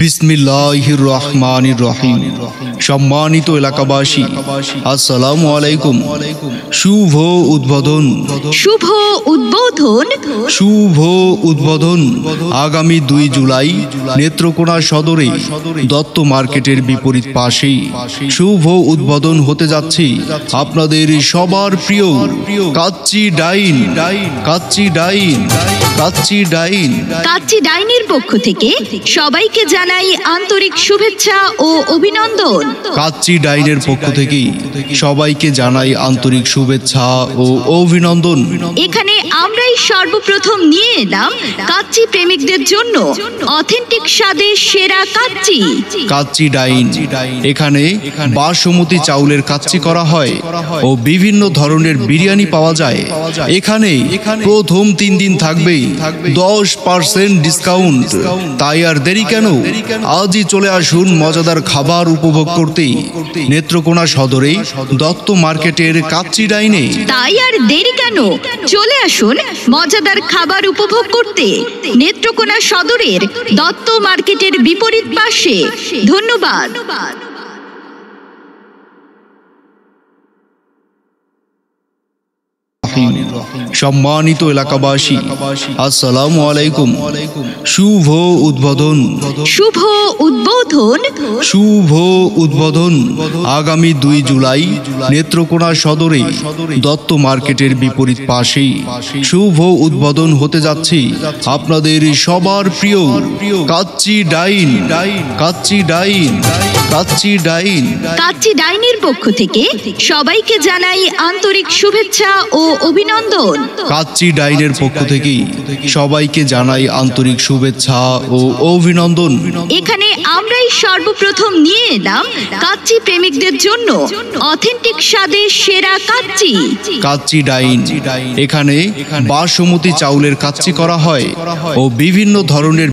বিসমিল্লাহির রহমানির রহিম। সম্মানিত এলাকাবাসী, আসসালামু আলাইকুম। শুভ উদ্বোধন, শুভ উদ্বোধন, শুভ উদ্বোধন। আগামী 2 জুলাই নেত্রকোনা সদরে দত্ত মার্কেটের বিপরীত পাশেই শুভ উদ্বোধন হতে যাচ্ছে আপনাদের সবার প্রিয় কাচ্চি ডাইন। কাচ্চি ডাইন, কাচ্চি ডাইন। কাচ্চি ডাইনের পক্ষ থেকে সবাইকে জানাই আন্তরিক শুভেচ্ছা ও অভিনন্দন। কাচ্চি ডাইনের পক্ষ থেকে সবাইকে জানাই আন্তরিক শুভেচ্ছা ও অভিনন্দন। এখানে আমরাই সর্বপ্রথম নিয়ে এলাম কাচ্চি প্রেমিকদের জন্য অথেন্টিক স্বাদের সেরা কাচ্চি। কাচ্চি ডাইন, এখানে বাসমতি চাউলের কাচ্চি করা হয় ও বিভিন্ন ধরনের বিরিয়ানি পাওয়া যায়। এখানে প্রথম 3 দিন থাকবে 10% ডিসকাউন্ট। তাই আর দেরি কেন, আজই চলে আসুন মজাদার খাবার উপভোগ করতে নেত্রকোনা সদরে দত্ত মার্কেটের কাচ্চি ডাইনে। তাই আর দেরি কেন, চলে আসুন মজাদার খাবার উপভোগ করতে নেত্রকোনা সদরের দত্ত মার্কেটের বিপরীত পাশে। ধন্যবাদ। সম্মানিত এলাকাবাসী, আসসালামু আলাইকুম। শুভ উদ্বোধন, শুভ উদ্বোধন, শুভ উদ্বোধন। আগামী 2 জুলাই নেত্রকোনা সদরে দত্ত মার্কেটের বিপরীত পাশেই শুভ উদ্বোধন হতে যাচ্ছে আপনাদের সবার প্রিয় কাচ্চি ডাইন। কাচ্চি ডাইন, কাচ্চি ডাইন। কাচ্চি ডাইনের পক্ষ থেকে সবাইকে জানাই আন্তরিক শুভেচ্ছা ও অভিনন্দন। কাচ্চি ডাইনের পক্ষ থেকে সবাইকে জানাই আন্তরিক শুভেচ্ছা ও অভিনন্দন। এখানে আমরাই সর্বপ্রথম নিয়ে এলাম কাচ্চি প্রেমিকদের জন্য অথেন্টিক স্বাদের সেরা কাচ্চি। কাচ্চি ডাইন, এখানে বাসমতি চাউলের কাচ্চি করা হয় ও বিভিন্ন ধরনের